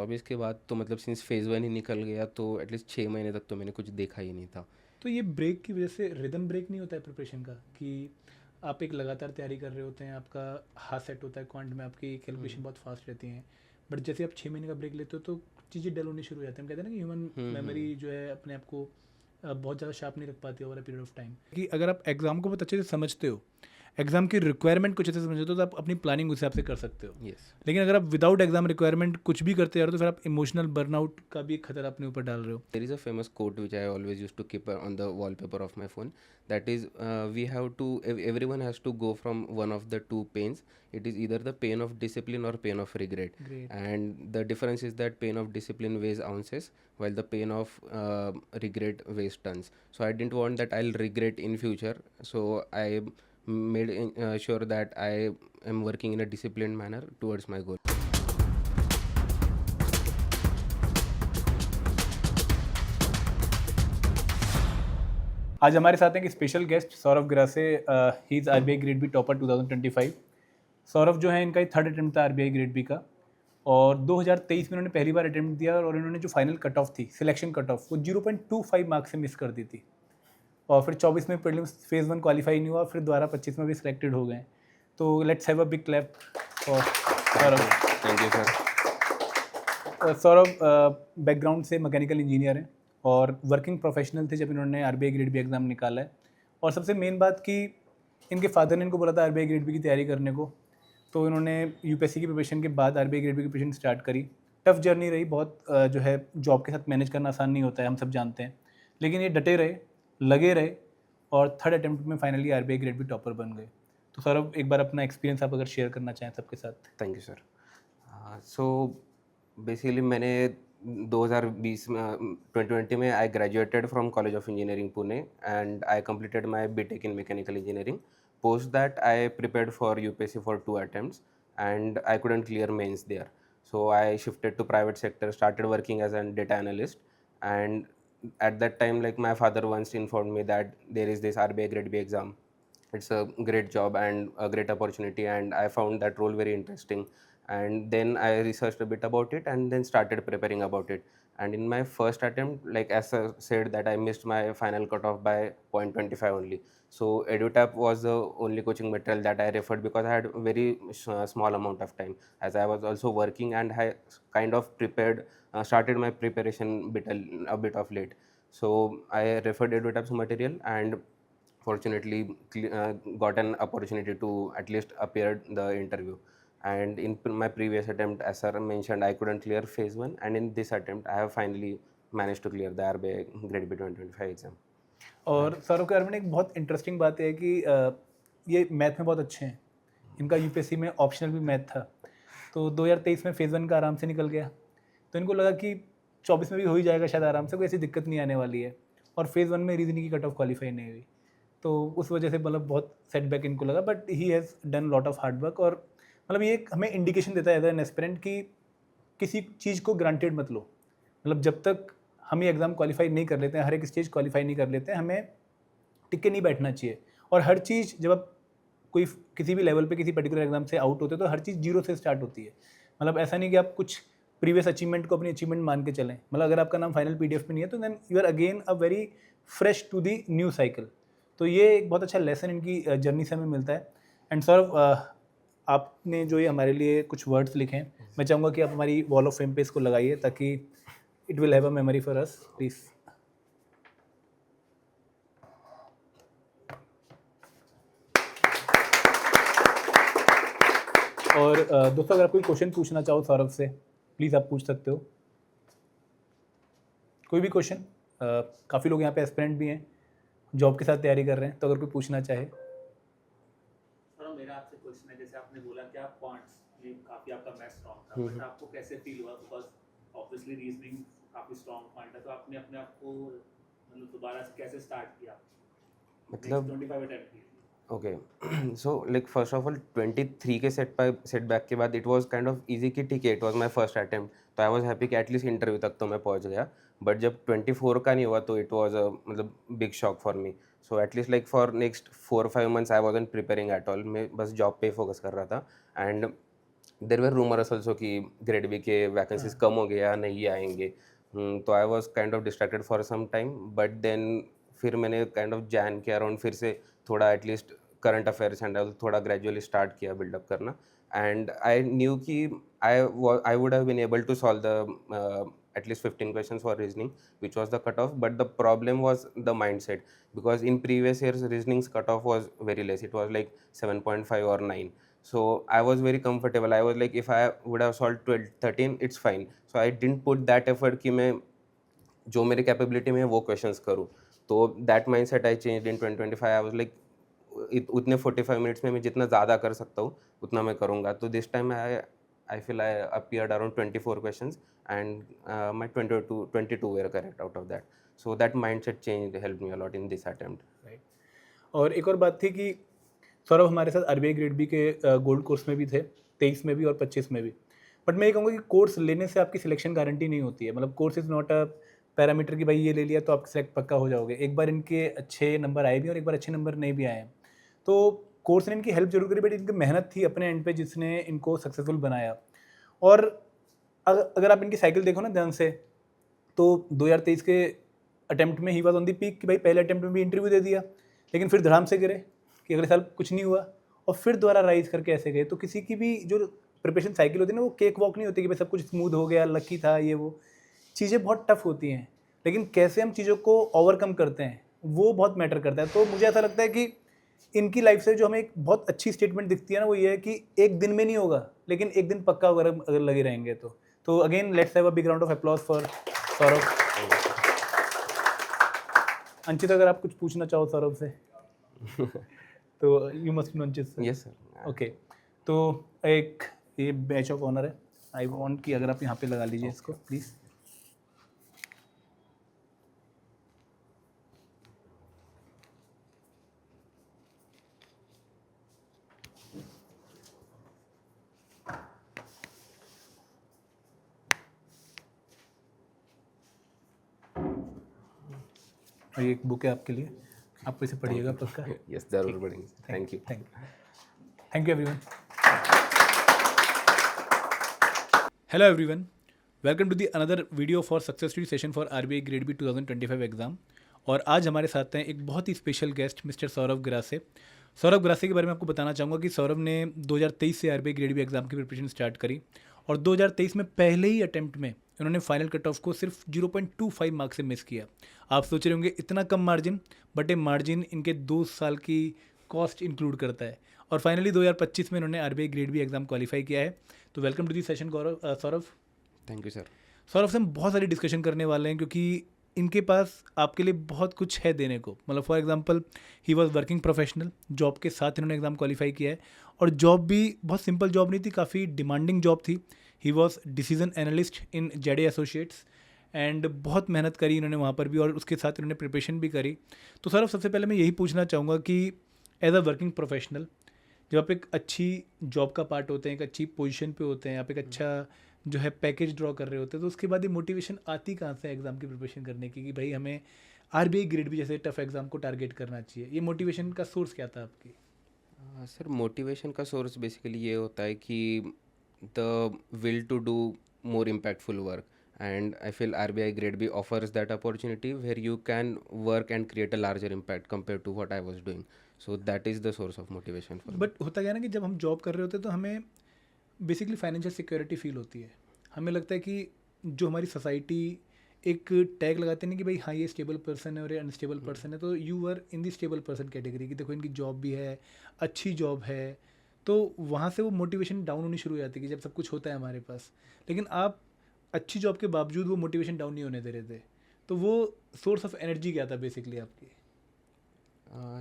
2024 के बाद तो मतलब सिंस फेज़ 1 ही निकल गया तो एटलीस्ट 6 महीने तक तो मैंने कुछ देखा ही नहीं था। तो ये ब्रेक की वजह से रिदम ब्रेक नहीं होता है प्रिपरेशन का, कि आप एक लगातार तैयारी कर रहे होते हैं, आपका हाथ सेट होता है क्वांट में, आपकी कैलकुलेशन बहुत फास्ट रहती हैं, बट जैसे आप 6 महीने का ब्रेक लेते हो तो चीज़ें डल होनी शुरू हो जाती हैं। हम कहते हैं ना कि ह्यूमन मेमोरी जो है अपने आप को बहुत ज़्यादा शार्प नहीं रख पाती over a period of time, कि अगर आप एग्ज़ाम को बहुत अच्छे से समझते हो, एग्ज़ाम की रिक्वायरमेंट कुछ अच्छे से समझते हो, तो आप अपनी प्लानिंग उस हिसाब से कर सकते हो। यस। लेकिन अगर आप विदाउट एग्ज़ाम रिक्वायरमेंट कुछ भी करते जा रहे हो तो फिर आप इमोशनल बर्नआउट का भी खतरा अपने ऊपर डाल रहे हो। There is a famous quote which I always used to keep on the wallpaper of my phone. That is, we have to, everyone has to go from one of the two pains. It is either the pain of discipline or pain of regret. Great. And the difference is that pain of discipline weighs ounces, while the pain of regret weighs tons. So I didn't want that I'll regret in future. So I made sure that I am working in a disciplined manner towards my goal. आज हमारे साथ हैं एक special guest Saurabh Girase, he is RBI grade B topper 2025। Saurabh जो है, इनका ये third attempt था आरबीआई ग्रेड बी का, और 2023 में इन्होंने पहली बार अटेम्प्ट दिया और इन्होंने जो फाइनल कट ऑफ थी, सिलेक्शन कट ऑफ, वो 0.25 मार्क्स से मिस कर दी थी। और फिर 24 में प्रीलिम्स फेज़ 1 क्वालिफाई नहीं हुआ, फिर दोबारा 25 में भी सिलेक्टेड हो गए। तो let's have a big clap for Saurabh. Thank you, sir. Saurabh background से मैकेनिकल इंजीनियर हैं और वर्किंग प्रोफेशनल थे जब इन्होंने आरबीआई ग्रेड बी एग्ज़ाम निकाला है। और सबसे मेन बात कि इनके फादर ने इनको बोला था आरबीआई ग्रेड बी की तैयारी करने को, तो इन्होंने यूपीएससी की प्रिपरेशन के बाद आरबीआई ग्रेड बी की प्रिपरेशन स्टार्ट करी। टफ जर्नी रही बहुत, जो है जॉब के साथ मैनेज करना आसान नहीं होता है, हम सब जानते हैं, लेकिन ये डटे रहे, लगे रहे, और थर्ड अटेम्प्ट में finally RBI grade B topper बन गए। तो सौरभ, एक बार अपना एक्सपीरियंस आप अगर शेयर करना चाहें सबके साथ। Thank you sir. So basically मैंने 2020 में 2020 में I graduated from college of engineering Pune and I completed my BTech in mechanical engineering. Post that I prepared for UPSC for 2 attempts and I couldn't clear mains there. So I shifted to private sector, started working as a data analyst, and at that time like my father once informed me that there is this RBI grade B exam. It's a great job and a great opportunity and I found that role very interesting, and then I researched a bit about it and then started preparing about it. And in my first attempt, like as I said, that I missed my final cutoff by 0.25 only. So EduTap was the only coaching material that I referred because I had a very small amount of time, as I was also working and I kind of prepared, started my preparation a bit of late. So I referred EduTap's material and fortunately got an opportunity to at least appear the interview. And in my previous attempt, as sir mentioned, I couldn't clear phase 1, and in this attempt I have finally managed to clear the RBI grade B 2025 exam. और सौरभ के बारे में एक बहुत interesting बात है कि ये मैथ में बहुत अच्छे हैं। इनका यूपीएससी में ऑप्शनल भी मैथ था, तो 2023 में फेज़ 1 का आराम से निकल गया, तो इनको लगा कि 24 में भी हो ही जाएगा शायद आराम से, कोई ऐसी दिक्कत नहीं आने वाली है। और फेज़ 1 में रीजनिंग की कट ऑफ क्वालिफाई नहीं हुई, तो उस वजह से मतलब बहुत सेटबैक इनको लगा, but he has done lot of hard work. और मतलब ये एक हमें इंडिकेशन देता है एज एन एस्पिरेंट कि किसी चीज़ को ग्रांटेड मत लो। मतलब जब तक हम ये एग्ज़ाम क्वालिफाई नहीं कर लेते हैं, हर एक स्टेज क्वालिफाई नहीं कर लेते हैं, हमें टिक के नहीं बैठना चाहिए। और हर चीज़ जब आप कोई किसी भी लेवल पे किसी पर्टिकुलर एग्जाम से आउट होते हो तो हर चीज़ जीरो से स्टार्ट होती है। मतलब ऐसा नहीं कि आप कुछ प्रीवियस अचीवमेंट को अपनी अचीवमेंट मान के चलें। मतलब अगर आपका नाम फाइनल पीडीएफ में नहीं है तो then you are again a very fresh to the new cycle. तो ये एक बहुत अच्छा लेसन इनकी जर्नी से हमें मिलता है। एंड सौरभ, आपने जो ये हमारे लिए कुछ वर्ड्स लिखे हैं, मैं चाहूँगा कि आप हमारी वॉल ऑफ फेम पे इसको लगाइए ताकि it will have a memory for us, please. और दोस्तों, अगर आप कोई क्वेश्चन पूछना चाहो सौरभ से, प्लीज़ आप पूछ सकते हो कोई भी क्वेश्चन। काफ़ी लोग यहाँ पे एस्पिरेंट भी हैं, जॉब के साथ तैयारी कर रहे हैं, तो अगर कोई पूछना चाहे। सर, मेरा आपसे क्वेश्चन है, जैसे आपने बोला कि आप क्वांट्स में काफ़ी आपका मैथ स्ट्रॉन्ग था, बट आपको कैसे फील हुआ, बिकॉज ऑब्वियसली रीजनिंग काफ़ी स्ट्रॉन्ग पॉइंट है, तो आपने अपने आप को मतलब दोबारा से कैसे स्टार्ट किया, मतलब 25 अटेम्प्ट किए? Okay, so like first of all 23 के सेटबैक के बाद it was kind of easy कि ठीक है, it was my first attempt, तो आई वाज हैप्पी कि एटलीस्ट इंटरव्यू तक तो मैं पहुंच गया। बट जब 24 का नहीं हुआ तो इट वाज अ मतलब big shock for me. So at least like for next 4 or 5 months I wasn't preparing at all, मैं बस जॉब पे फोकस कर रहा था। And there were rumours also कि ग्रेड बी के वैकेंसीज कम हो गए या नहीं आएंगे. तो I was kind of distracted for some time, but then फिर मैंने काइंड ऑफ जैन के अराउंड फिर से थोड़ा एटलीस्ट करंट अफेयर्स एंड थोड़ा ग्रेजुअली स्टार्ट किया बिल्डअप करना. एंड आई न्यू कि I would have been able to solve the at least 15 questions for reasoning, which was the cutoff. But the problem was the mindset, because in previous years reasoning's cutoff was very less. It was like 7.5 or 9. So I was very comfortable. I was like, if I would have solved 12 13, it's fine. So I didn't put that effort कि मैं जो मेरे capability में है वो questions करूँ. तो that mind set I change in 2025. I was like उतने 45 मिनट्स में मैं जितना ज़्यादा कर सकता हूँ उतना मैं करूँगा. तो this time I feel I appeared around 24 questions, and my 22 were correct out of that. So that mindset change helped me a lot in this attempt. Right. और एक और बात थी कि सौरभ हमारे साथ आरबीआई ग्रेड बी के गोल्ड कोर्स में भी थे, 23 में भी और 25 में भी. बट मैं ये कहूँगा कि कोर्स लेने से आपकी सिलेक्शन गारंटी नहीं होती है. मतलब course is not a parameter कि भाई ये ले लिया तो आप सिलेक्ट पक्का हो जाओगे. एक बार इनके अच्छे नंबर आए भी और एक बार अच्छे नंबर नहीं भी आए हैं. तो कोर्स ने इनकी हेल्प जरूर करी, बट इनकी मेहनत थी अपने एंड पे जिसने इनको सक्सेसफुल बनाया. और अगर आप इनकी साइकिल देखो ना ध्यान से, तो 2023 के अटेम्प्ट में he was on the peak कि भाई पहले अटेम्प्ट में भी इंटरव्यू दे दिया, लेकिन फिर धड़ाम से गिरे कि अगले साल कुछ नहीं हुआ, और फिर दोबारा राइज करके ऐसे गए. तो किसी की भी जो प्रिपरेशन साइकिल होती है ना, वो केक वॉक नहीं होती कि भाई सब कुछ स्मूथ हो गया, लकी था, ये वो चीज़ें बहुत टफ होती हैं. लेकिन कैसे हम चीज़ों को ओवरकम करते हैं वो बहुत मैटर करता है. तो मुझे ऐसा लगता है कि इनकी लाइफ से जो हमें एक बहुत अच्छी स्टेटमेंट दिखती है ना, वो ये है कि एक दिन में नहीं होगा, लेकिन एक दिन पक्का होगा अगर लगे रहेंगे तो. तो again let's have a big round of applause for Saurabh. Anchit, अगर आप कुछ पूछना चाहो सौरभ से तो you must know Anchit sir. Yes, sir. Okay. तो एक ये बैच ऑफ ऑनर है. आई वांट कि अगर आप यहाँ पे लगा लीजिए इसको प्लीज़. और ये एक बुक है आपके लिए, आप इसे पढ़िएगा पक्का. Yes, ज़रूर पढ़ेंगे. Thank you. Thank you everyone. Hello everyone. Welcome to the another video for success story session for RBI Grade B 2025 exam. और आज हमारे साथ हैं एक बहुत ही special guest mister Saurabh Grase. Saurabh Grase के बारे में आपको बताना चाहूँगा कि सौरभ ने 2023 से RBI Grade B एग्ज़ाम की प्रिपरेशन स्टार्ट करी, और 2023 में पहले ही अटेम्प्ट में उन्होंने फाइनल कट ऑफ को सिर्फ 0.25 मार्क्स से मिस किया. आप सोच रहे होंगे इतना कम मार्जिन, बट ये मार्जिन इनके 2 साल की कॉस्ट इंक्लूड करता है. और फाइनली 2025 में इन्होंने RBI Grade B exam qualify किया है. तो welcome to the session Saurabh. Thank you, sir. Saurabh से हम बहुत सारी डिस्कशन करने वाले हैं, क्योंकि इनके पास आपके लिए बहुत कुछ है देने को. मतलब for example he was working professional, job के साथ इन्होंने एग्ज़ाम क्वालिफाई किया है, और जॉब भी बहुत सिंपल जॉब नहीं थी, काफ़ी डिमांडिंग जॉब थी. ही वाज डिसीजन एनालिस्ट इन जेडे एसोसिएट्स, एंड बहुत मेहनत करी इन्होंने वहाँ पर भी, और उसके साथ इन्होंने प्रिपरेशन भी करी. तो सौरभ, सबसे पहले मैं यही पूछना चाहूँगा कि एज अ वर्किंग प्रोफेशनल, जब आप एक अच्छी जॉब का पार्ट होते हैं, एक अच्छी पोजीशन पे होते हैं, आप एक अच्छा जो है पैकेज ड्रॉ कर रहे होते हैं, तो उसके बाद ये मोटिवेशन आती कहाँ से एग्ज़ाम की प्रिपरेशन करने की कि भाई हमें RBI ग्रेड भी जैसे टफ एग्ज़ाम को टारगेट करना चाहिए? ये मोटिवेशन का सोर्स क्या था आपकी? सर, मोटिवेशन का सोर्स बेसिकली ये होता है कि the will to do more impactful work, and I feel RBI Grade B offers that opportunity where you can work and create a larger impact compared to what I was doing. So that is the source of motivation for me. But होता क्या है ना कि जब हम job कर रहे होते हैं तो हमें बेसिकली फाइनेंशियल सिक्योरिटी फील होती है. हमें लगता है कि जो हमारी सोसाइटी एक टैग लगाते हैं कि भाई हाँ ये स्टेबल पर्सन है और ये अनस्टेबल पर्सन है, तो you are in the stable person category की. देखो इनकी जॉब भी है, अच्छी जॉब है, तो वहाँ से वो मोटिवेशन डाउन होनी शुरू हो जाती है कि जब सब कुछ होता है हमारे पास. लेकिन आप अच्छी जॉब के बावजूद वो मोटिवेशन डाउन नहीं होने दे रहे थे. तो वो सोर्स ऑफ एनर्जी क्या था बेसिकली आपकी?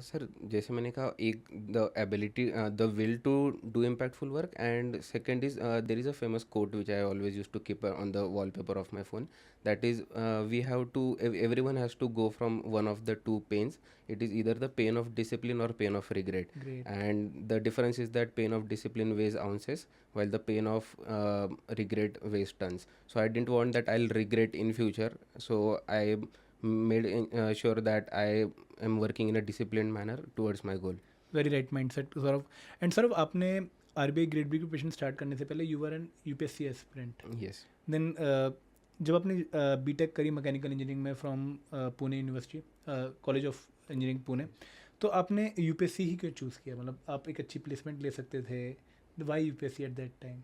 सर, जैसे मैंने कहा, एक the ability, the will to do impactful work, and second is there is a famous quote which I always use to keep on the wallpaper of my phone. That is, we have to, everyone has to go from one of the two pains. It is either the pain of discipline or pain of regret. Great. And the difference is that pain of discipline weighs ounces, while the pain of regret weighs tons. So I didn't want that I'll regret in future. So I made sure that I am working in a disciplined manner towards my goal. Very right mind set Saurabh. And Saurabh, आपने RBI grade B की preparation start करने से पहले you were an UPSC aspirant, yes. Then जब आपने BTech करी mechanical engineering में from Pune university, college of engineering Pune, तो आपने यूपीएससी ही क्यों चूज़ किया? मतलब आप एक अच्छी प्लेसमेंट ले सकते थे, why UPSC at that time?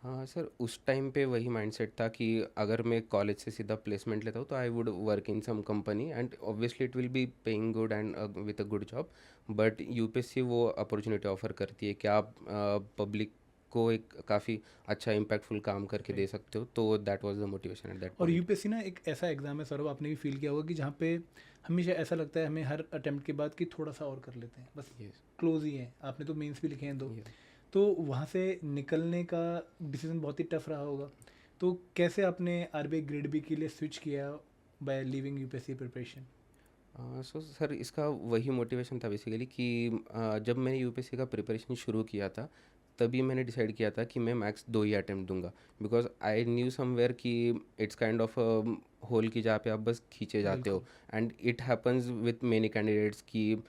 हाँ सर, उस टाइम पे वही माइंडसेट था कि अगर मैं कॉलेज से सीधा प्लेसमेंट लेता हूँ तो I would work in some company and obviously it will be paying good and with a good job. But UPSC वो अपॉर्चुनिटी ऑफर करती है कि आप पब्लिक को एक काफ़ी अच्छा इम्पैक्टफुल काम करके दे सकते हो, तो that was the motivation at that और पॉइंट। यूपीएससी ना एक ऐसा एग्ज़ाम है सौरभ, आपने भी फील किया होगा कि जहाँ पे हमेशा ऐसा लगता है हमें हर अटेम्प्ट के बाद कि थोड़ा सा और कर लेते हैं, बस यस। क्लोज ही है। आपने तो मेंस भी लिखे हैं 2, यस। तो वहाँ से निकलने का डिसीजन बहुत ही टफ रहा होगा। तो कैसे आपने आरबीआई ग्रेड बी के लिए स्विच किया by leaving UPSC preparation? So sir, इसका वही मोटिवेशन था बेसिकली कि जब मैंने यूपीएससी का प्रिपरेशन शुरू किया था तभी मैंने डिसाइड किया था कि मैं मैक्स 2 ही अटैम्प्ट दूंगा, बिकॉज आई न्यू समवेयर कि इट्स काइंड ऑफ होल की जहाँ पे आप बस खींचे जाते हो। बिल्कुल। And it happens with many candidates कि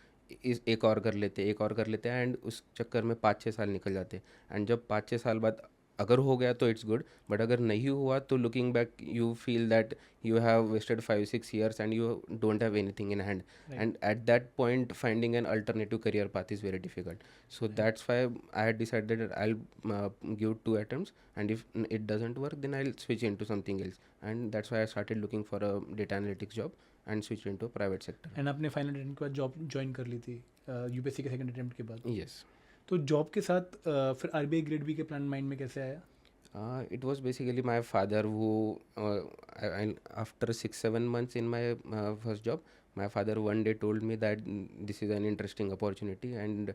इस एक और कर लेते, एक और कर लेते हैं, एंड उस चक्कर में 5-6 साल निकल जाते हैं। एंड जब 5-6 साल बाद अगर हो गया तो इट्स गुड, बट अगर नहीं हुआ तो looking back you feel that you have wasted 5-6 years and you don't have anything in hand. Right. And at that point finding an alternative career path is very difficult, so that's why I had decided that I'll give 2 attempts, and if it doesn't work then I'll switch into something else, and that's why I started looking for a data analytics job and switched into private sector. And आपने final attempt के बाद job join कर ली थी UPSC के second attempt के बाद। Yes. तो job के साथ फिर आरबीआई ग्रेड बी के प्लान माइंड में कैसे आया? It was basically my father who, after 6-7 months in my first job, my father one day told me that this is an interesting opportunity, and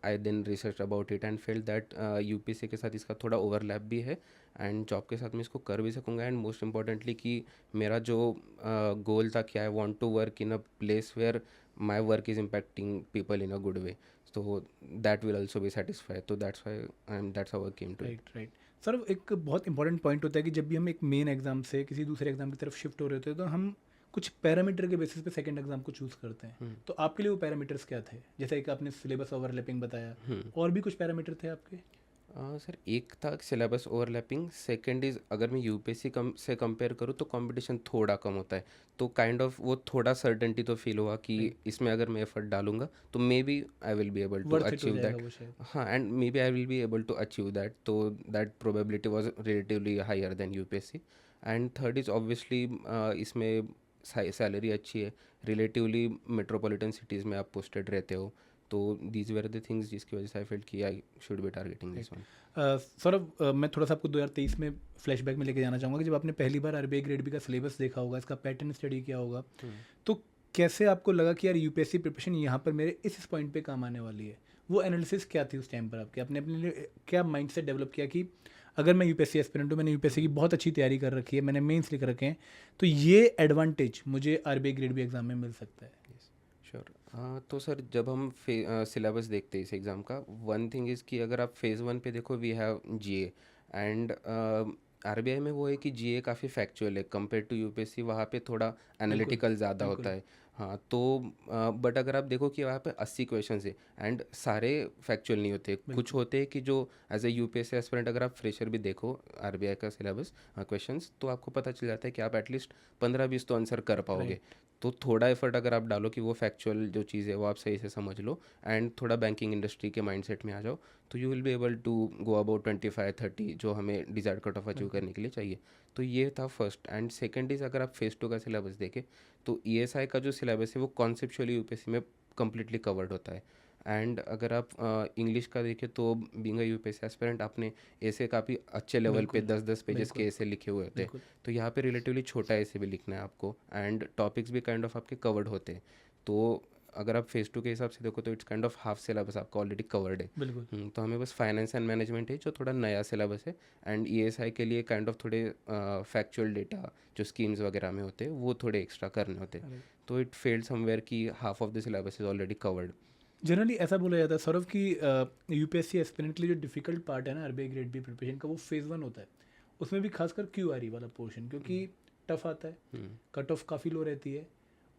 I then researched about it and felt that UPSC के साथ इसका थोड़ा overlap भी है and job के साथ मैं इसको कर भी सकूँगा, एंड मोस्ट इम्पॉर्टेंटली कि मेरा जो गोल था कि I want to work in a place where my work is impacting people in a good way, so that will also be satisfied, so that's why that's how I came to it. Right right sir, एक बहुत important point होता है कि जब भी हम एक main exam से किसी दूसरे एग्जाम की तरफ शिफ्ट हो रहे होते हैं तो हम कुछ पैरामीटर के बेसिस पे सेकंड एग्जाम को चूज़ करते हैं। तो आपके लिए वो पैरामीटर्स क्या थे? जैसे एक आपने सिलेबस ओवरलैपिंग बताया, और भी कुछ पैरामीटर थे आपके? सर, एक था सिलेबस ओवरलैपिंग, सेकंड इज़ अगर मैं यूपीएससी से कंपेयर करूँ तो कंपटीशन थोड़ा कम होता है, तो काइंड ऑफ वो थोड़ा सर्टेनिटी तो फील हुआ कि इसमें अगर मैं एफर्ट डालूंगा तो maybe I will be able to worth it हो अचीव जाएगा दैट। वो शायद। हाँ, and maybe I will be able to achieve that, तो that probability was relatively higher than UPSC. And third is obviously इसमें salary अच्छी है, relatively metropolitan cities में आप पोस्टेड रहते हो, तो दीज वर द थिंग्स जिसकी वजह से आई फेल्ट कि आई should B targeting this one. Saurabh, मैं थोड़ा सा आपको 2023 में फ्लैशबैक में लेके जाना चाहूँगा कि जब आपने पहली बार आरबीआई ग्रेड बी का सिलेबस देखा होगा, इसका पैटर्न स्टडी किया होगा, तो कैसे आपको लगा कि यार यूपीएससी प्रिपरेशन यहाँ पर मेरे इस पॉइंट पे काम आने वाली है? वो एनालिसिस क्या थी उस टाइम पर आपके? आपने अपने लिए क्या माइंड सेट डेवलप किया कि अगर मैं यूपीएससी एस्पिरेंट हूँ, मैंने यूपीएससी की बहुत अच्छी तैयारी कर रखी है, मैंने मेंस लिख रखे हैं, तो ये एडवांटेज मुझे आरबीआई ग्रेड बी एग्जाम में मिल सकता है? श्योर। तो सर, जब हम सिलेबस देखते हैं इस एग्ज़ाम का, वन थिंग इज़ कि अगर आप फेज़ 1 पे देखो we have GA, and RBI में वो है कि जीए काफ़ी फैक्चुअल है कंपेयर टू यूपीएससी, वहाँ पे थोड़ा एनालिटिकल ज़्यादा होता है। हाँ, तो बट अगर आप देखो कि वहाँ पे 80 क्वेश्चन है एंड सारे फैक्चुअल नहीं होते, कुछ होते हैं कि जो एज ए यूपीएससी एस्पिरेंट अगर आप फ्रेशर भी देखो आरबीआई का सिलेबस क्वेश्चंस, तो आपको पता चल जाता है कि आप एटलीस्ट 15-20 तो आंसर कर पाओगे। तो थोड़ा एफर्ट अगर आप डालो कि वो फैक्चुअल जो चीज़ है वो आप सही से समझ लो एंड थोड़ा बैंकिंग इंडस्ट्री के माइंडसेट में आ जाओ, तो you will be able to go about 25-30 जो हमें डिजायर्ड कट ऑफ अचीव करने के लिए चाहिए। तो ये था फर्स्ट, एंड सेकंड इज़ अगर आप फेज़ 2 का सिलेबस देखें तो ईएसआई का जो सिलेबस है वो कॉन्सेप्चुअली यूपीएससी में कम्प्लीटली कवर्ड होता है। एंड अगर आप इंग्लिश का देखें तो बीइंग अ यूपीएससी एस्पिरेंट आपने ऐसे काफ़ी अच्छे लेवल पे 10-10 पेजेस के ऐसे लिखे हुए होते हैं, तो यहाँ पे रिलेटिवली छोटा ऐसे भी लिखना है आपको, एंड टॉपिक्स भी काइंड ऑफ आपके कवर्ड होते हैं। तो अगर आप फेज़ 2 के हिसाब से देखो तो it's kind of half syllabus आपका ऑलरेडी कवर्ड है। बिल्कुल। तो हमें बस फाइनेंस एंड मैनेजमेंट है जो थोड़ा नया सिलेबस है, एंड ईएसआई के लिए काइंड ऑफ थोड़े फैक्चुअल डेटा जो स्कीम्स वगैरह में होते हैं वो थोड़े एक्स्ट्रा करने होते हैं, तो इट फेल्ड समवेयर कि half of the syllabus is already covered. Generally ऐसा बोला जाता है सौरभ कि यूपीएससी एस्पिरेंट के लिए जो डिफिकल्ट पार्ट है ना आरबीआई ग्रेड बी प्रिपरेशन का, वो फेज़ 1 होता है, उसमें भी खासकर क्यूआरई वाला पोर्शन, क्योंकि टफ आता है, कट ऑफ काफ़ी लो रहती है,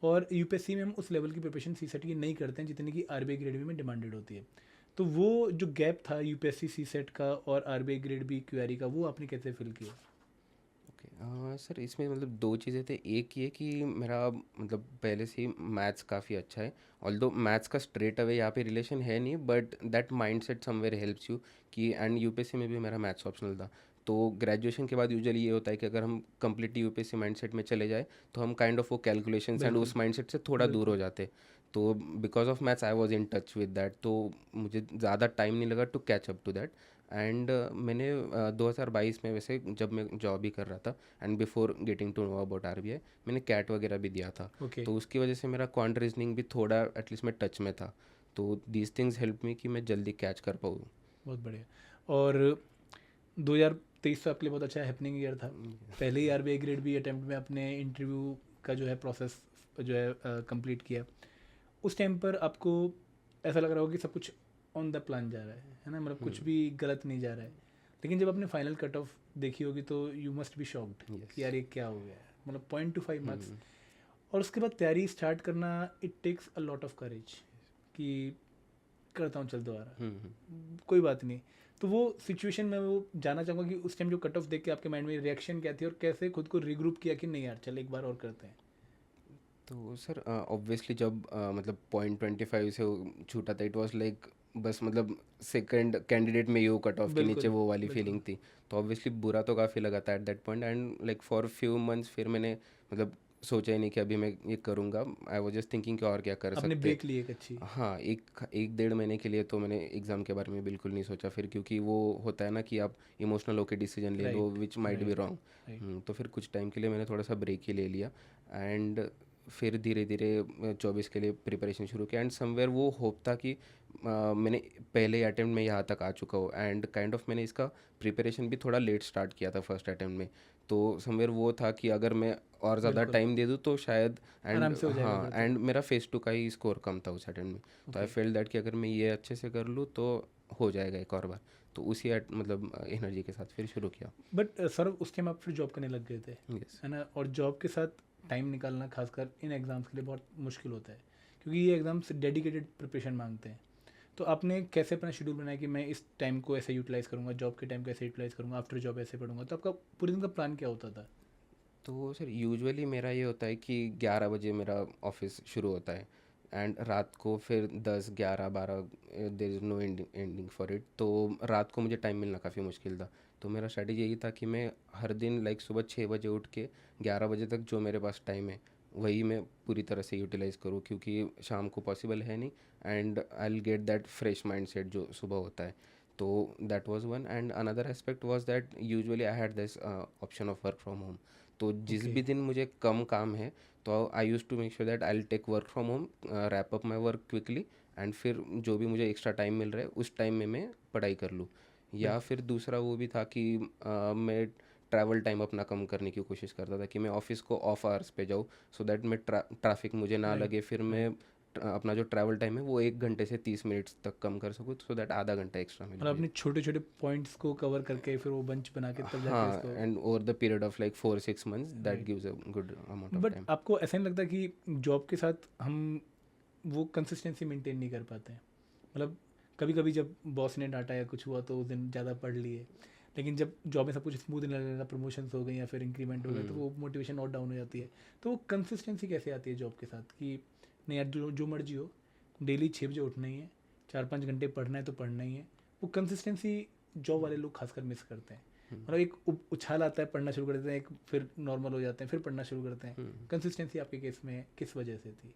और यूपीएससी में हम उस लेवल की प्रिपरेशन सीसेट की नहीं करते हैं जितनी कि आरबीआई ग्रेड बी में डिमांडेड होती है। तो वो जो गैप था यूपीएससी सी सेट का और आरबीआई ग्रेड बी क्यूआरई का, वो आपने कैसे फिल किया? ओके सर, इसमें मतलब दो चीज़ें थे। एक ये कि मेरा मतलब पहले से ही मैथ्स काफ़ी अच्छा है। ऑल्दो मैथ्स का स्ट्रेट अवे यहाँ पे रिलेशन है नहीं, but that mindset somewhere helps you कि, एंड यूपीएससी में भी मेरा मैथ्स ऑप्शनल था। तो ग्रेजुएशन के बाद यूजुअली ये होता है कि अगर हम कंप्लीटली यूपीएससी माइंडसेट में चले जाए तो हम काइंड ऑफ वो कैलकुलेशंस एंड बिल्कुल, उस माइंडसेट से थोड़ा दूर बिल्कुल। हो जाते। तो because of maths I was in touch with that, तो मुझे ज़्यादा टाइम नहीं लगा to catch up to that. And मैंने 2022 में वैसे जब मैं जॉब ही कर रहा था and before getting to know about RBI, मैंने कैट वगैरह भी दिया था। ओके, तो उसकी वजह से मेरा क्वांट रीजनिंग भी थोड़ा एटलीस्ट मैं टच में था। तो दीज थिंग्स हेल्प मी कि मैं जल्दी कैच कर पाऊँ। बहुत बढ़िया। और 2023 तो आपके लिए बहुत अच्छा हैपनिंग ईयर था। पहले ही आरबीआई ग्रेड बी अटेम्प्ट में आपने इंटरव्यू का जो है प्रोसेस जो है कंप्लीट किया। उस टाइम पर आपको ऐसा लग रहा होगा कि सब कुछ ऑन द प्लान जा रहा है ना, मतलब कुछ भी गलत नहीं जा रहा है। लेकिन जब आपने फाइनल कट ऑफ देखी होगी तो यू मस्ट बी शॉक्ड कि यार ये क्या हो गया है, मतलब 0.25 मार्क्स। और उसके बाद तैयारी स्टार्ट करना, it takes a lot of courage कि करता हूँ चल दोबारा, कोई बात नहीं। तो वो सिचुएशन में वो जानना चाहूँगा कि उस टाइम जो कट ऑफ देख के आपके माइंड में रिएक्शन क्या थी और कैसे खुद को रीग्रुप किया कि नहीं यार चल एक बार और करते हैं? तो सर ऑब्वियसली जब मतलब 0.25 से वो छूटा था, इट वाज लाइक बस मतलब सेकंड कैंडिडेट में यू कट ऑफ के नीचे बिल्कुल, वो वाली बिल्कुल। फीलिंग थी। तो ऑब्वियसली बुरा तो काफ़ी लगा था at that point, and like for few months फिर मैंने मतलब सोचा ही नहीं कि अभी मैं ये करूँगा। आई वाज जस्ट थिंकिंग कि और क्या कर आपने सकते। ब्रेक ली एक अच्छी। हाँ, एक डेढ़ महीने के लिए तो मैंने एग्ज़ाम के बारे में बिल्कुल नहीं सोचा फिर, क्योंकि वो होता है ना कि आप इमोशनल होकर डिसीजन ले लो right, which might be right, wrong. Right. तो फिर कुछ टाइम के लिए मैंने थोड़ा सा ब्रेक ही ले लिया, एंड फिर धीरे धीरे 24 के लिए प्रिपरेशन शुरू किया। एंड समवेयर वो होप था कि मैंने पहले अटेम्प्ट में यहाँ तक आ चुका हूँ, एंड काइंड ऑफ मैंने इसका प्रिपरेशन भी थोड़ा लेट स्टार्ट किया था फर्स्ट अटेम्प्ट में। तो समवेयर वो था कि अगर मैं और ज़्यादा बिल्कुल, टाइम दे दूँ तो शायद, आराम एंड से हो जाएगा हाँ, फिर तो। एंड मेरा फेस टू का ही स्कोर कम था उस अटेम्प्ट में। तो आई ओके। फेल दैट कि अगर मैं ये अच्छे से कर लूँ तो हो जाएगा एक और बार। तो उसी मतलब एनर्जी के साथ फिर शुरू किया। बट सर उस टाइम आप फिर जॉब करने लग गए थे, यस। है ना? और जॉब के साथ टाइम निकालना खासकर इन एग्ज़ाम्स के लिए बहुत मुश्किल होता है, क्योंकि ये एग्ज़ाम्स डेडिकेटेड प्रिपरेशन मांगते हैं। तो आपने कैसे अपना शेड्यूल बनाया कि मैं इस टाइम को ऐसे यूटिलाइज़ करूँगा, जॉब के टाइम को ऐसे यूटिलाइज़ करूँगा, आफ्टर जॉब ऐसे पढ़ूंगा? तो आपका पूरे दिन का प्लान क्या होता था? तो सर यूजुअली मेरा ये होता है कि 11 बजे मेरा ऑफिस शुरू होता है, एंड रात को फिर 10 11 12, there is no ending for it. तो रात को मुझे टाइम मिलना काफ़ी मुश्किल था। तो मेरा स्ट्रैटेजी यही था कि मैं हर दिन लाइक सुबह 6 बजे उठ के 11 बजे तक जो मेरे पास टाइम है वही मैं पूरी तरह से यूटिलाइज़ करूँ, क्योंकि शाम को पॉसिबल है नहीं, and I will get that fresh mind set जो सुबह होता है। तो that was one, and another aspect was that usually I had this option of work from home. तो जिस ओके। भी दिन मुझे कम काम है तो I use to make sure that I will take work from home, wrap up my work quickly, and फिर जो भी मुझे एक्स्ट्रा टाइम मिल रहा है उस टाइम में मैं पढ़ाई कर लूँ। या बिल्कुल। फिर दूसरा वो भी था कि मैं ट्रैवल टाइम अपना कम करने की कोशिश करता था कि मैं ऑफिस को ऑफ आवर्स पे जाऊँ, सो दैट मैं ट्रैफिक मुझे ना राइट, लगे, फिर मैं राइट। अपना जो ट्रैवल टाइम है वो 1 घंटे से 30 मिनट्स तक कम कर सकूँ, सो दैट आधा घंटा एक्स्ट्रा मिले मतलब मुझे। अपने छोटे छोटे पॉइंट्स को कवर करके फिर वो बंच बना के तब जाके हाँ, उसको। And over the period of like 4 6 months that right. Gives a good amount of but time. आपको ऐसा नहीं लगता कि जॉब के साथ हम वो कंसिस्टेंसी मेंटेन नहीं कर पाते हैं? मतलब कभी कभी जब बॉस ने डांटा या कुछ हुआ तो उस दिन ज़्यादा पढ़ लिए, लेकिन जब जॉब में सब कुछ स्मूथ नहीं लगा, प्रमोशंस हो गए या फिर इंक्रीमेंट हो गए, तो वो मोटिवेशन और डाउन हो जाती है। तो वो कंसिस्टेंसी कैसे आती है जॉब के साथ कि नहीं यार जो जो मर्जी हो, डेली 6 बजे उठना ही है, 4 5 घंटे पढ़ना है तो पढ़ना ही है? वो कंसिस्टेंसी जॉब वाले लोग खासकर मिस करते हैं। मतलब एक उछाल आता है, पढ़ना शुरू कर देते हैं, एक फिर नॉर्मल हो जाते हैं, फिर पढ़ना शुरू करते हैं। कंसिस्टेंसी आपके केस में किस वजह से थी?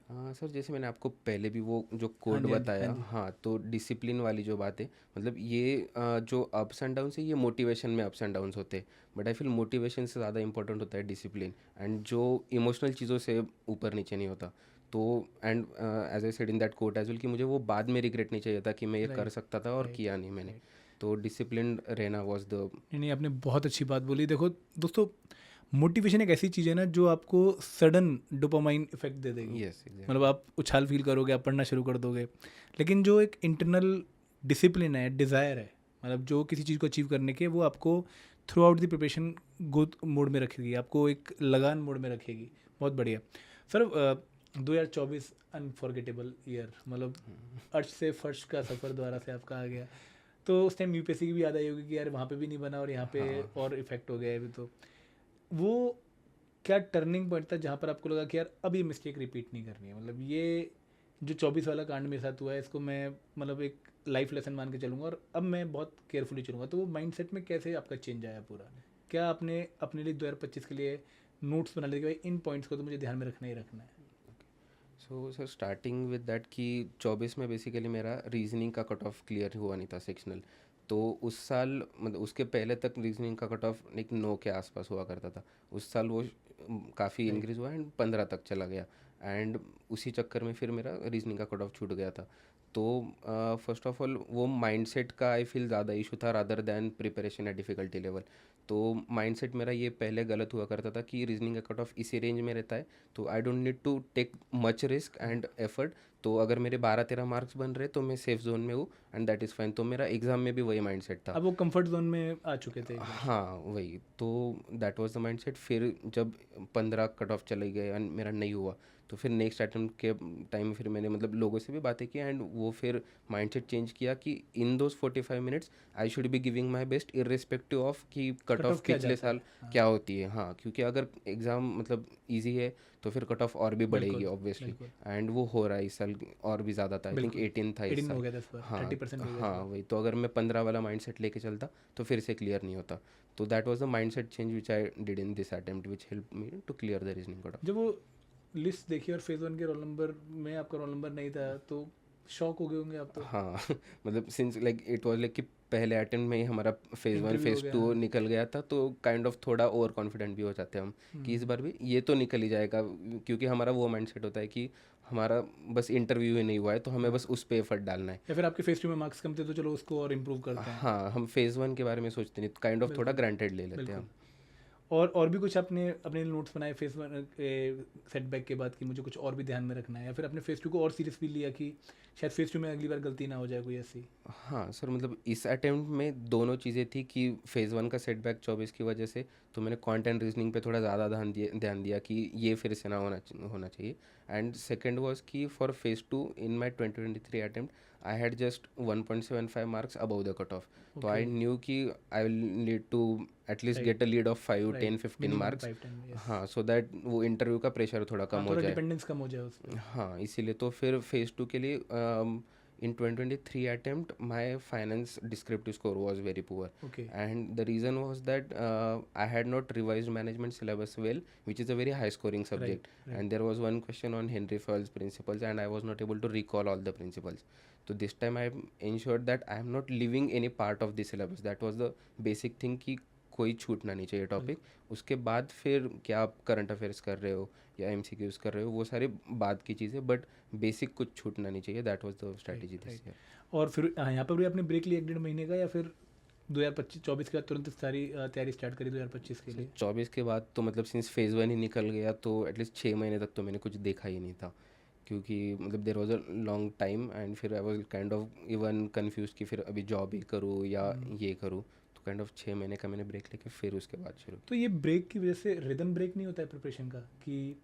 हाँ सर, जैसे मैंने आपको पहले भी वो जो हाँ कोड जी, हाँ जी, हाँ बताया, जी। हाँ, तो डिसिप्लिन वाली जो बात है, मतलब ये जो अप्स एंड डाउन्स है ये मोटिवेशन में अप्स एंड डाउन्स होते हैं, बट आई फील मोटिवेशन से ज़्यादा इंपॉर्टेंट होता है डिसिप्लिन, एंड जो इमोशनल चीज़ों से ऊपर नीचे नहीं होता। तो and as I said in that quote as well कि मुझे वो बाद में रिग्रेट नहीं चाहिए था कि मैं ये कर राइट, सकता था और राइट, किया नहीं मैंने। राइट। तो डिसिप्लिन रहना वॉज द। नहीं, नहीं, आपने बहुत अच्छी बात बोली। देखो दोस्तों, मोटिवेशन एक ऐसी चीज़ है ना जो आपको सडन डोपामाइन इफेक्ट दे देगी। यस मतलब एग्जैक्टली। आप उछाल फील करोगे, आप पढ़ना शुरू कर दोगे। लेकिन जो एक इंटरनल डिसिप्लिन है, डिज़ायर है, मतलब जो किसी चीज़ को अचीव करने के, वो आपको through out the preparation growth mode में रखेगी, आपको एक लगान मोड में रखेगी। बहुत बढ़िया। सर 2024 अनफॉरगेटेबल ईयर, मतलब अर्श से फर्श का सफ़र दोबारा से आपका आ गया। तो उस टाइम यूपीएससी की भी याद आई होगी कि यार वहाँ पे भी नहीं बना और यहाँ पे हाँ। और इफेक्ट हो गया है अभी। तो वो क्या टर्निंग पॉइंट था जहाँ पर आपको लगा कि यार अब ये मिस्टेक रिपीट नहीं करनी है, मतलब ये जो 24 वाला कांड मेरे साथ हुआ है इसको मैं मतलब एक लाइफ लेसन मान के चलूँगा और अब मैं बहुत केयरफुली चलूँगा। तो वो माइंडसेट में कैसे आपका चेंज आया पूरा? क्या आपने अपने लिए 2025 के लिए नोट्स बना लिए कि भाई इन पॉइंट्स को तो मुझे ध्यान में रखना ही रखना है? So sir starting with that कि 24 में बेसिकली मेरा रीजनिंग का कट ऑफ क्लियर हुआ नहीं था सेक्शनल। तो उस साल मतलब उसके पहले तक रीजनिंग का कट ऑफ एक 9 के आसपास हुआ करता था। उस साल वो काफ़ी Right. इंक्रीज़ हुआ एंड 15 तक चला गया। एंड उसी चक्कर में फिर मेरा रीजनिंग का कट ऑफ छूट गया था। तो फर्स्ट ऑफ ऑल वो माइंडसेट का आई फील ज़्यादा इशू था rather than preparation at difficulty level. तो माइंडसेट मेरा ये पहले गलत हुआ करता था कि रीजनिंग का कट ऑफ इसी रेंज में रहता है, तो I don't need to take much risk and effort. तो अगर मेरे 12-13 मार्क्स बन रहे तो मैं सेफ जोन में हूँ एंड दैट इज़ फाइन। तो मेरा एग्ज़ाम में भी वही माइंडसेट था। अब वो कंफर्ट जोन में आ चुके थे एक बार। हाँ वही तो दैट वाज द माइंडसेट। फिर जब 15 कट ऑफ चले गए एंड मेरा नहीं हुआ तो फिर नेक्स्ट अटेम्प्ट के टाइम फिर मैंने मतलब लोगों से भी बातें की एंड वो फिर माइंडसेट चेंज किया कि in those 45 minutes I should be giving my best irrespective of कि कट कट ऑफ ऑफ क्या पिछले जाता है? साल हाँ, क्या होती है। हाँ क्योंकि अगर एग्ज़ाम मतलब ईजी है तो फिर कट ऑफ और भी बढ़ेगी बिल्कुल ऑब्वियसली। बिल्कुल एंड वो हो रहा है इस साल और भी ज़्यादा था। आई थिंक बिल्कुल। 18 था इस 18 हो साल। गया था इस बार, हाँ 30% हो गया इस हाँ बार। वही तो अगर मैं 15 वाला माइंडसेट लेके चलता तो फिर से क्लियर नहीं होता। तो that was the mindset change which I did in this attempt which help me to clear the reasoning cut off. जब वो लिस्ट देखी और फेज़ वन के रोल नंबर में आपका रोल नंबर नहीं था तो शॉक हो गए होंगे आप तो। हाँ मतलब since like it was like कि पहले अटेम्प्ट में ही हमारा फेज़ 1 इंटरव्यू हो फेज़ गया, 2 हाँ। निकल गया था, तो काइंड ऑफ थोड़ा ओवर कॉन्फिडेंट भी हो जाते हैं हम कि इस बार भी ये तो निकल ही जाएगा। क्योंकि हमारा वो माइंडसेट होता है कि हमारा बस इंटरव्यू ही नहीं हुआ है तो हमें बस उस पे एफर्ट डालना है। या फिर आपके फेज़ टू में मार्क्स कम थे तो चलो उसको और इम्प्रूव करते हैं। हाँ हम फेज़ 1 के बारे में सोचते नहीं, काइंड ऑफ थोड़ा बिल्कुल ग्रांटेड ले लेते हैं बिल्कुल। हम। और भी कुछ आपने अपने नोट्स बनाए फेज़ वन के सेटबैक के बाद कि मुझे कुछ और भी ध्यान में रखना है, या फिर अपने फेज़ टू को और सीरियसली लिया कि शायद फेज़ टू में अगली बार गलती ना हो जाए कोई ऐसी? हाँ सर मतलब इस अटेम्प्ट में दोनों चीज़ें थी कि फेज़ 1 का सेटबैक 24 की वजह से तो मैंने कंटेंट रीजनिंग पे थोड़ा ज़्यादा ध्यान दिया कि ये फिर से ना होना चाहिए। एंड सेकंड वाज कि for phase 2 in my 2023 attempt I had just 1.75 marks above the cut off. तो आई ओके। न्यू कि I will need to at least right get a lead of 5 right, 10-15 minimum marks. 5-10, yes. हाँ so that वो interview का pressure थोड़ा कम हाँ, हो थोड़ा जाए। डिपेंडेंस कम हो जाए उस पर। हाँ इसीलिए तो फिर फेज़ 2 के लिए in 2023 attempt my finance descriptive score was very poor, okay. and the reason was that I had not revised management syllabus well, which is a very high scoring right subject. Right. And there was one question on Henry Fowler's principles and I was not able to recall all the principles. So this time I ensured that I am not leaving any part of the syllabus. That was the basic thing कि कोई छूटना नहीं चाहिए topic. उसके बाद फिर क्या आप करंट अफेयर्स कर रहे हो या एमसीक्यूज कर रहे हो वो सारी बाद की चीज़ें, बट बेसिक कुछ छूटना नहीं चाहिए। That was the strategy this right. Year. और फिर यहाँ पर भी आपने ब्रेक लिया 1-1.5 महीने का, या फिर 2024 के बाद तुरंत सारी तैयारी स्टार्ट करी 2025 के लिए? 24 के बाद तो मतलब सिंस फेज़ 1 ही निकल गया तो एटलीस्ट 6 महीने तक तो मैंने कुछ देखा ही नहीं था, क्योंकि मतलब there was a long time and फिर I was kind of even confuse कि फिर अभी जॉब ही करूँ या ये करूँ। तो काइंड ऑफ 6 महीने का मैंने ब्रेक लेके फिर उसके बाद शुरू तो ये ब्रेक की वजह से रिदम ब्रेक नहीं होता है प्रिपरेशन का, कि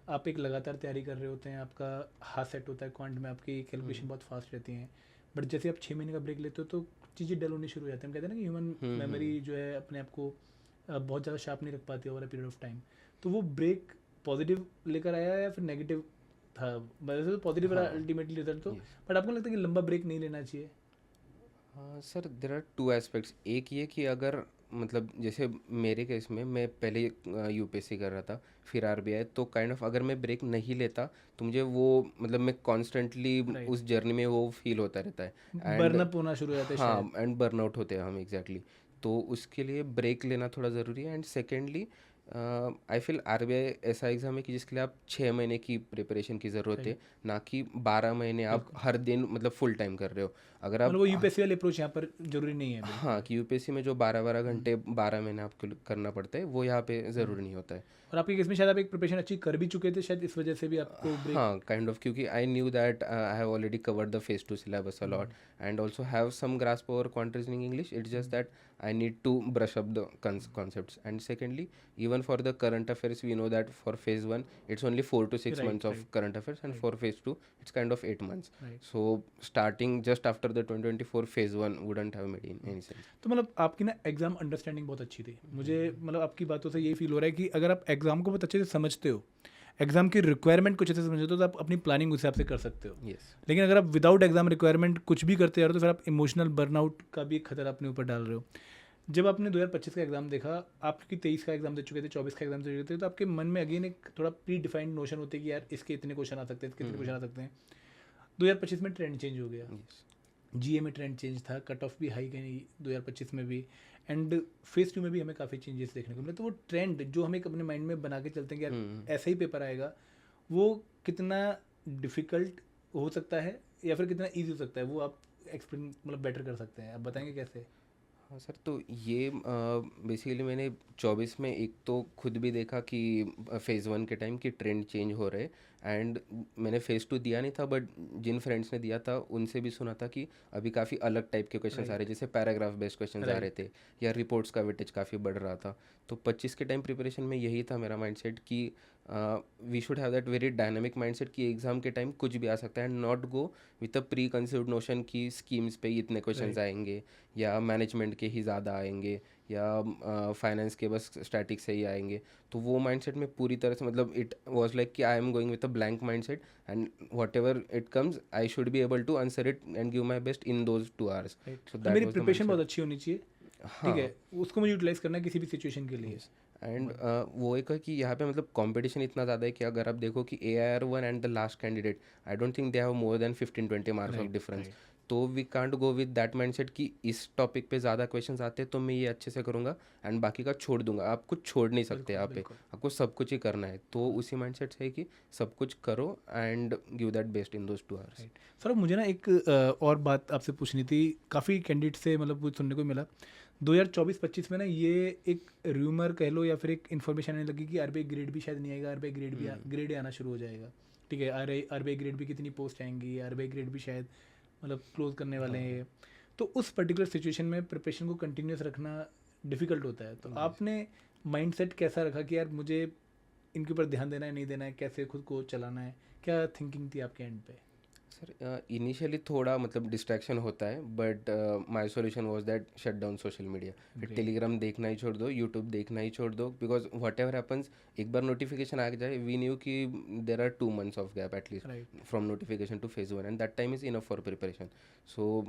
आप एक लगातार तैयारी कर रहे होते हैं, आपका हाथ सेट होता है क्वांट में, आपकी कैलकुलेशन बहुत फास्ट रहती हैं, बट जैसे आप 6 महीने का ब्रेक लेते हो तो चीज़ें डल होनी शुरू हो जाती हैं। हम कहते हैं ना कि ह्यूमन मेमोरी जो है अपने आप को बहुत ज़्यादा शार्प नहीं रख पाती over a period of time. तो वो ब्रेक पॉजिटिव लेकर आया या फिर नेगेटिव था? वैसे तो पॉजिटिव हाँ, अल्टीमेटली रिजल्ट तो, yes. बट आपको लगता है कि लंबा ब्रेक नहीं लेना चाहिए? हाँ sir there are two aspects. एक ये कि अगर मतलब जैसे मेरे केस में मैं पहले यूपीएससी कर रहा था फिर आरबीआई, तो काइंड ऑफ अगर मैं ब्रेक नहीं लेता तो मुझे वो मतलब मैं कॉन्स्टेंटली Right. उस जर्नी में वो फील होता रहता है एंड बर्नअप होना शुरू हो जाता है शायद। हाँ एंड बर्नआउट होते हैं हम एग्जैक्टली। तो उसके लिए ब्रेक लेना थोड़ा ज़रूरी है। And secondly I feel RBI ऐसा एग्ज़ाम है कि जिसके लिए आप 6 महीने की प्रिपरेशन की ज़रूरत है, ना कि 12 महीने आप हर दिन मतलब फुल टाइम कर रहे हो। अगर आप मतलब वो यूपीएससी वाले अप्रोच यहाँ पर जरूरी नहीं है बिल्कुल। हाँ कि यूपीएससी में जो 12-12 घंटे 12 महीने आपको करना पड़ता है वो यहाँ पे ज़रूरी नहीं होता है। और आपके केस में शायद आप एक प्रिपरेशन अच्छी कर भी चुके थे, शायद इस वजह से भी आपको ब्रेक। हाँ काइंड ऑफ, क्योंकि I knew that I have already covered the phase 2 syllabus a lot and also have some grasp over quant reasoning English. It's just that I need to brush up the concepts. And secondly, even for the current affairs, we know that for phase 1 it's only 4 to 6 Right, months of right, current affairs, and for phase 2 it's kind of 8 months. Right. So starting just after the 2024 phase 1 wouldn't have made any sense. तो मतलब आपकी ना exam understanding बहुत अच्छी थी मुझे, मतलब आपकी बातों से यही फील हो रहा है कि अगर आप एग्जाम को बहुत अच्छे से समझते हो, एग्जाम की रिक्वायरमेंट कुछ अच्छे से समझते हो, तो आप अपनी प्लानिंग उस हिसाब से कर सकते हो। Yes. लेकिन अगर आप विदाउट एग्जाम रिक्वायरमेंट कुछ भी करते जा रहे हो तो फिर आप इमोशनल बर्नआउट का भी एक खतरा अपने ऊपर डाल रहे हो। जब आपने 2025 का एग्जाम देखा, आप क्योंकि 23 का एग्जाम दे चुके थे, 24 का एग्जाम दे चुके थे, तो आपके मन में अगेन एक थोड़ा प्री डिफाइंड नोशन होती है कि यार इसके इतने क्वेश्चन आ सकते हैं, इसके इतने क्वेश्चन आ सकते हैं। 2025 में ट्रेंड चेंज हो गया, Yes. जीए में ट्रेंड चेंज था, कट ऑफ भी हाई गई 2025 में भी, एंड फेज 2 में भी हमें काफ़ी चेंजेस देखने को मिले। तो वो ट्रेंड जो हम एक अपने माइंड में बना के चलते हैं कि यार ऐसा ही पेपर आएगा, वो कितना डिफ़िकल्ट हो सकता है या फिर कितना ईजी हो सकता है, वो आप एक्सप्लेन मतलब बेटर कर सकते हैं, आप बताएंगे कैसे? हाँ सर, तो ये बेसिकली मैंने 24 में एक तो खुद भी देखा कि फेज़ 1 के टाइम की ट्रेंड चेंज हो रहे, एंड मैंने फेज़ 2 दिया नहीं था, बट जिन फ्रेंड्स ने दिया था उनसे भी सुना था कि अभी काफ़ी अलग टाइप के क्वेश्चन आ रहे, जैसे पैराग्राफ बेस्ड क्वेश्चन आ रहे थे या रिपोर्ट्स का वेटेज काफ़ी बढ़ रहा था। तो 25 के टाइम प्रिपरेशन में यही था मेरा माइंडसेट कि we should have that very dynamic mindset कि एग्ज़ाम के टाइम कुछ भी आ सकता है, and not go with a preconceived notion कि स्कीम्स पे इतने क्वेश्चंस आएंगे या मैनेजमेंट के ही ज़्यादा आएंगे या फाइनेंस के बस स्टैटिक से ही आएंगे। तो वो माइंडसेट में पूरी तरह से, मतलब इट वाज लाइक कि I am going with a blank mindset, and whatever it comes I should be able to answer it and give my best in those 2 hours. तो मेरी प्रिपरेशन बहुत अच्छी होनी चाहिए, ठीक है, उसको मुझे यूटिलाइज करना है किसी भी सिचुएशन के लिए। एंड वो एक है कि यहाँ पे मतलब कंपटीशन इतना ज़्यादा है कि अगर आप देखो कि AIR1 and the last candidate, I don't think they have more than 15-20 marks of difference. तो we can't go with that mindset कि इस टॉपिक पे ज़्यादा क्वेश्चंस आते हैं तो मैं ये अच्छे से करूँगा एंड बाकी का छोड़ दूंगा। आप कुछ छोड़ नहीं सकते यहाँ पे, आपको सब कुछ ही करना है। तो उसी माइंडसेट से है कि सब कुछ करो and give that best in those 2 hours. Sir मुझे ना एक और बात आपसे पूछनी थी, काफ़ी कैंडिडेट से मतलब कुछ सुनने को मिला 2024-25 में ना, ये एक र्यूमर कह लो या फिर एक इन्फॉर्मेशन आने लगी कि आरबीआई ग्रेड भी शायद नहीं आएगा, आरबीआई ग्रेड भी ग्रेड आना शुरू हो जाएगा, ठीक है, आरबीआई ग्रेड भी कितनी पोस्ट आएंगी, आरबीआई ग्रेड भी शायद मतलब क्लोज करने वाले हैं। तो उस पर्टिकुलर सिचुएशन में प्रिपरेशन को कंटिन्यूस रखना डिफ़िकल्ट होता है, तो आपने माइंडसेट कैसा रखा कि यार मुझे इनके ऊपर ध्यान देना है, नहीं देना है, कैसे खुद को चलाना है, क्या थिंकिंग थी आपके एंड पे? सर इनिशियली थोड़ा मतलब डिस्ट्रैक्शन होता है, but my solution was that shut down social media. फिर टेलीग्राम देखना ही छोड़ दो, यूट्यूब देखना ही छोड़ दो, बिकॉज वट एवर हैपन्स, एक बार नोटिफिकेशन आ जाए, वी न्यू कि there are 2 months of gap at least from notification to phase 1, and that time is enough for preparation. So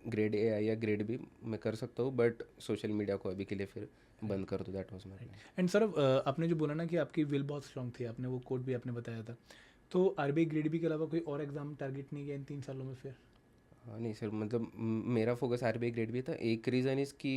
grade A या ग्रेड बी मैं कर सकता हूँ, बट सोशल मीडिया को अभी के लिए फिर बंद कर दो। That was my. And sir आपने जो बोला ना कि आपकी विल बहुत स्ट्रांग थी, आपने वो कोड भी आपने बताया था, तो आरबीआई ग्रेड बी के अलावा कोई और एग्जाम टारगेट नहीं किया इन 3 सालों में फिर? नहीं सर, मतलब मेरा फोकस आरबीआई ग्रेड भी था। एक रीज़न इज़ कि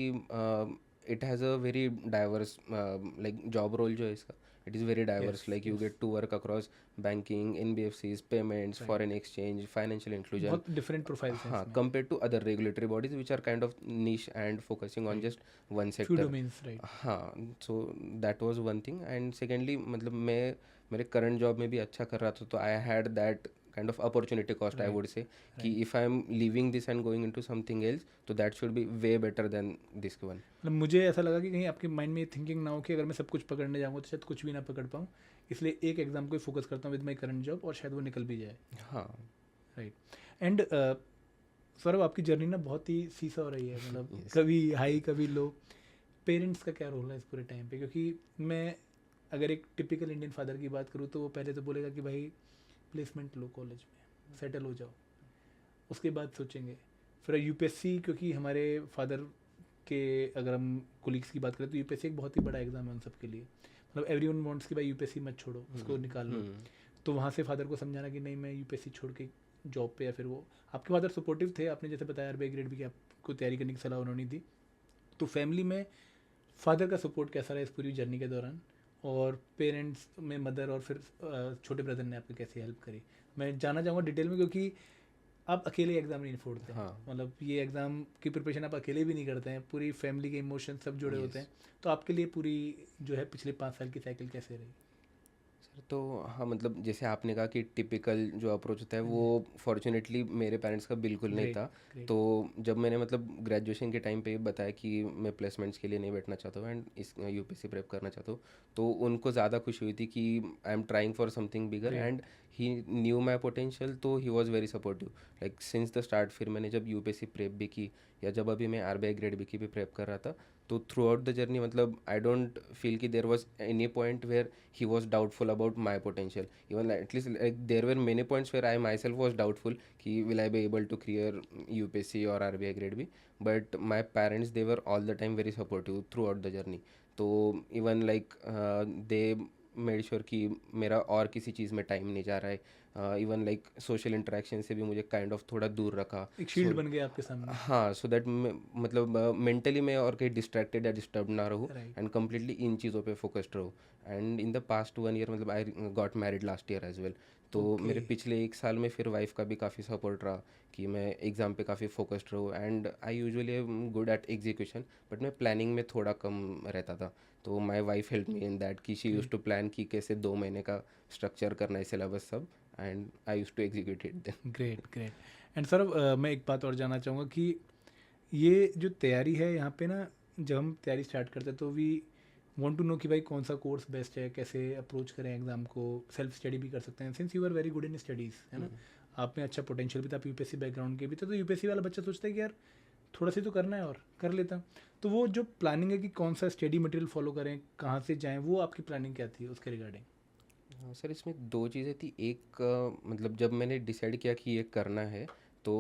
it has a very diverse like job role जो है इसका, it is very diverse, like you get to work across banking, NBFCs, payments, foreign exchange, financial inclusion, बहुत डिफरेंट प्रोफाइल्स हैं हाँ, compare to other regulatory bodies which are kind of niche and focusing on just one few sector. Domains, right? हाँ, so that was one thing, and secondly मतलब मैं मेरे current job में भी अच्छा कर रहा था, तो I had that kind of opportunity cost, I would say, कि if I am leaving this and going into something else, तो that should be way better than this one. मतलब मुझे ऐसा लगा कि कहीं आपके माइंड में ये थिंकिंग ना हो कि अगर मैं सब कुछ पकड़ने जाऊँगा तो शायद कुछ भी ना पकड़ पाऊँ, इसलिए एक एग्जाम को फोकस करता हूँ विद माई करंट जॉब और शायद वो निकल भी जाए। हाँ राइट। एंड सौरभ, आपकी जर्नी ना बहुत ही सीसा हो रही है, मतलब कभी हाई कभी लो। पेरेंट्स का क्या रोल है इस पूरे टाइम पे? क्योंकि मैं अगर एक टिपिकल इंडियन फादर की बात करूँ तो वो पहले तो बोलेगा कि भाई प्लेसमेंट लो, कॉलेज में सेटल हो जाओ, उसके बाद सोचेंगे। फिर यूपीएससी, क्योंकि हमारे फादर के अगर हम कोलीग्स की बात करें तो यूपीएससी एक बहुत ही बड़ा एग्जाम है उन सब के लिए, मतलब एवरीवन वांट्स कि भाई यूपीएससी मत छोड़ो, उसको निकाल लो। तो वहाँ से फादर को समझाना कि नहीं मैं यूपीएससी छोड़ के जॉब पे, या फिर वो आपके फादर सपोर्टिव थे, आपने जैसे बताया आरबीआई ग्रेड भी की आपको तैयारी करने की सलाह उन्होंने दी, तो फैमिली में फादर का सपोर्ट कैसा रहा इस पूरी जर्नी के दौरान, और पेरेंट्स में मदर और फिर छोटे ब्रदर ने आपको कैसे हेल्प करी? मैं जानना चाहूँगा डिटेल में, क्योंकि आप अकेले एग्ज़ाम नहीं फोड़ते हैं, हाँ। मतलब ये एग्ज़ाम की प्रिपरेशन आप अकेले भी नहीं करते हैं, पूरी फैमिली के इमोशन सब जुड़े होते यस। हैं। तो आपके लिए पूरी जो है पिछले 5 साल की साइकिल कैसे रही? सर तो हाँ, मतलब जैसे आपने कहा कि टिपिकल जो अप्रोच होता है हाँ वो जी। फॉर्चुनेटली मेरे पेरेंट्स का बिल्कुल नहीं ग्रेट, था। ग्रेट। तो जब मैंने मतलब ग्रेजुएशन के टाइम पे बताया कि मैं प्लेसमेंट्स के लिए नहीं बैठना चाहता हूँ एंड इस यूपीएससी प्रेप करना चाहता हूँ, तो उनको ज़्यादा खुशी हुई थी कि I am trying for something bigger great. And he knew my potential, तो he was very supportive like since the start. फिर मैंने जब यूपीएससी प्रेप भी की या जब अभी मैं आरबीआई ग्रेड बी की भी प्रेप कर रहा था, तो थ्रू आउट द जर्नी मतलब आई डोंट फील कि there was any point where he was doubtful about my potential. Even like, at least like, there were many points where I myself was doubtful कि will I be able to clear UPSC or RBI grade B, but my parents they were all the time very supportive throughout the journey. तो even like they made sure कि मेरा और किसी चीज़ में time नहीं जा रहा है, इवन लाइक सोशल इंटरेक्शन से भी मुझे काइंड ऑफ थोड़ा दूर रखा। एक शील्ड बन गया आपके सामने। हाँ, सो दैट मतलब मेंटली मैं और कहीं डिस्ट्रैक्टेड या डिस्टर्ब ना रहूँ राइट। एंड कम्प्लीटली इन चीज़ों पे फोकस्ड रहूँ। And in the past 1 year मतलब I got married last year as well. तो ओके। मेरे पिछले 1 साल में फिर वाइफ का भी काफ़ी सपोर्ट रहा कि मैं एग्ज़ाम पे काफ़ी फोकस्ड रहूँ and I usually am good at execution, but मैं प्लानिंग में थोड़ा कम रहता था। तो my wife help me in that कि शी यूज़ टू प्लान कि कैसे 2 महीने का स्ट्रक्चर करना है सिलेबस सब, and I use to execute it then. Great, great. And sir मैं एक बात और जानना चाहूँगा कि ये जो तैयारी है यहाँ पे ना, जब हम तैयारी स्टार्ट करते हैं तो वी वांट टू नो कि भाई कौन सा कोर्स बेस्ट है, कैसे अप्रोच करें एग्ज़ाम को, सेल्फ स्टडी भी कर सकते हैं since you are very good in studies, है ना? आप में अच्छा पोटेंशियल भी था, आप यूपीएससी बैकग्राउंड के भी थे, तो यूपीएससी वाला बच्चा सोचता है कि यार थोड़ा सी तो करना है और कर लेता हूँ। तो वो जो प्लानिंग है कि कौन सा स्टडी मटेरियल फॉलो करें, कहाँ से जाएँ, वो आपकी प्लानिंग क्या थी उसके रिगार्डिंग? हाँ सर, इसमें दो चीज़ें थी। एक मतलब जब मैंने डिसाइड किया कि ये करना है, तो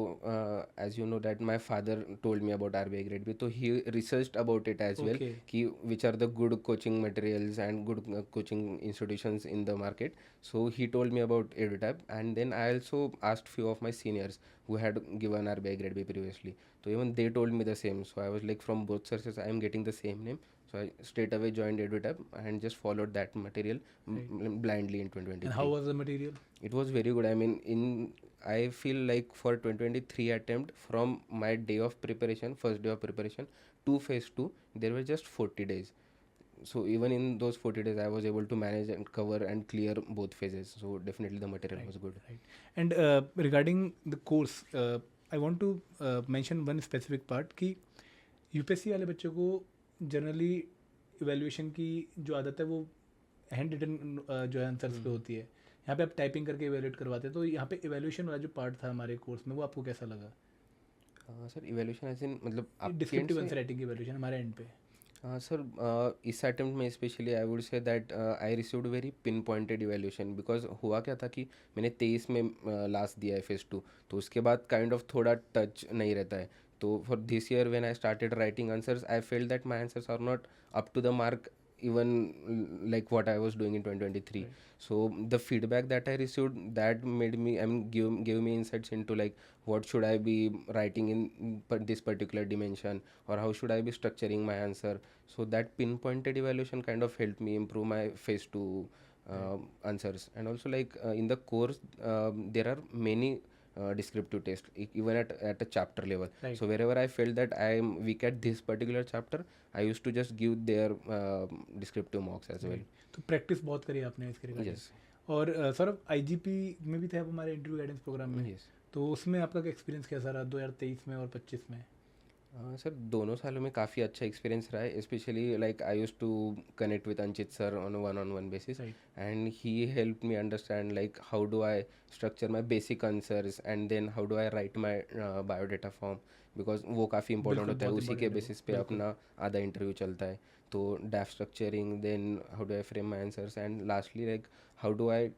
as you know that my father told me about RBI grade B, तो he researched about it as well okay. कि which are the good coaching materials and good coaching institutions in the market. So he told me about EduTab, and then I also asked few of my seniors who had given RBI grade B previously. So even they told me the same. So I was like, from both sources I am getting the same name. So I straight away joined EduTab and just followed that material Right. blindly in and how 2023. Was the material? It was very good. I mean, I feel like for 2023 attempt, from my day of preparation, first day of preparation to phase 2, there were just 40 days. So even in those 40 days I was able to manage and cover and clear both phases. So definitely the material was good. Right. And regarding the course, I want to mention one specific part कि UPSC वाले बच्चों को generally evaluation की जो आदत है वो hand written जो है आंसर्स पे होती है। यहाँ पे आप टाइपिंग करके इवैल्यूएट करवाते हैं, तो यहाँ पे इवैल्यूएशन वाला जो पार्ट था हमारे कोर्स में वो आपको कैसा लगा? सर इवेल्यूशन एज इन मतलब आपके एंड डिस्क्रिप्टिव से? आंसर राइटिंग की इवैल्यूएशन हमारे एंड पे। सर इस अटेम्प्ट में specially I would say that I received very pin pointed evaluation, because हुआ क्या था कि मैंने 23 में लास्ट दिया है फेज 2, तो उसके बाद काइंड ऑफ थोड़ा टच नहीं रहता है. तो for this year when I started writing answers I felt that my answers are not up to the mark even like what I was doing in 2023. Right. So the feedback that I received, that made me, I mean, give me insights into like what should I be writing in this particular dimension, or how should I be structuring my answer. So that pinpointed evaluation kind of helped me improve my phase 2 answers. And also like in the course there are many descriptive tests even at a chapter level. Right. So wherever I felt that I am weak at this particular chapter, I used to just give their descriptive mocks as well. तो practice बहुत करी आपने इसके regarding. Yes. और sir IGP में भी थे आप हमारे इंटरव्यू गाइडेंस प्रोग्राम में। Yes. तो उसमें आपका एक्सपीरियंस कैसा रहा 2023 में और 25 में? सर दोनों सालों में काफ़ी अच्छा एक्सपीरियंस रहा है. Especially like I use to connect with Anchit sir on one basis, and he help me understand like how do I structure my basic answers and then how do I write my biodata form, because वो काफ़ी important बिल्कुल, होता है. बहुत उसी के important है वो, बेसिस पे बिल्कुल। अपना आधा इंटरव्यू चलता है. तो that's structuring, then how do I frame my answers, and lastly like how do I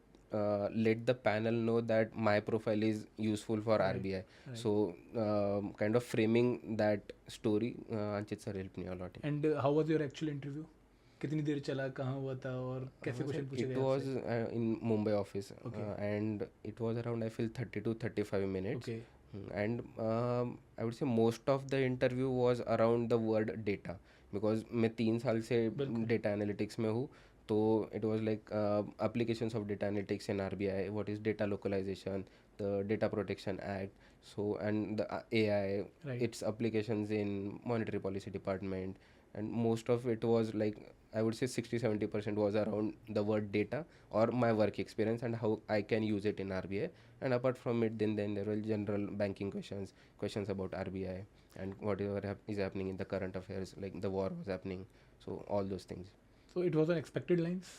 let the panel know that my profile is useful for Right, RBI. right. So kind of framing that story, Anchit sir helped me a lot. And how was your actual interview? कितनी देर चला, कहाँ हुआ था और कैसे question पूछे It गए was आपसे? in Mumbai office, Okay. and it was around I feel 30 to 35 minutes. Okay. And I would say most of the interview was around the word data, because मैं 3 साल से बिल्कुल। data analytics में हूँ. तो it was like applications of data analytics in RBI, what is data localization, the Data Protection Act. So and the AI, Right. its applications in monetary policy department, and most of it was like, I would say 60-70% was around the word data or my work experience and how I can use it in RBI. And apart from it, then there were general banking questions about RBI and whatever is happening in the current affairs, like the war was happening, so all those things. So it was on expected lines.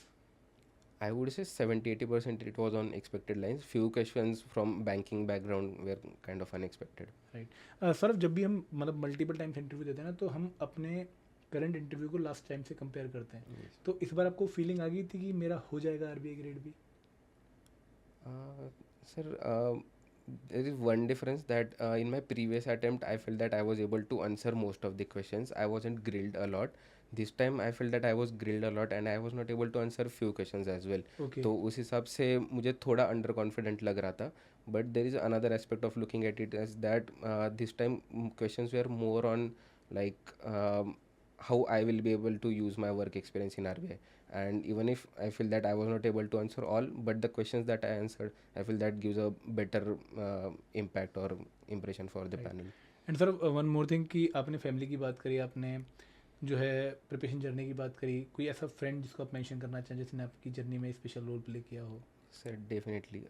I would say 70-80% it was on expected lines. Few questions from banking background were kind of unexpected. Right sir, जब भी हम मतलब multiple times interview देते हैं ना, तो हम अपने करंट इंटरव्यू को लास्ट टाइम से कंपेयर करते हैं. Yes. तो इस बार आपको फीलिंग आ गई थी कि मेरा हो जाएगा आरबीआई ग्रेड भी? Sir, there is one difference that in my previous attempt, I felt that I was able to answer most of the questions. I wasn't grilled a lot. This time, I felt that I was grilled a lot and I was not able to answer few questions as well. Okay. तो उस हिसाब से मुझे थोड़ा under confident लग रहा था. But there is another aspect of looking at it as that this time questions were more on like how I will be able to use my work experience in RBI. And even if I feel that I was not able to answer all, but the questions that I answered, I feel that gives a better impact or impression for the Right. panel. And sir one more thing कि आपने family की बात करी, आपने जो है preparation journey की बात करी, कोई ऐसा फ्रेंड जिसको आप मेंशन करना चाहें जिसने आपकी जर्नी में स्पेशल रोल प्ले किया हो? सर डेफिनेटली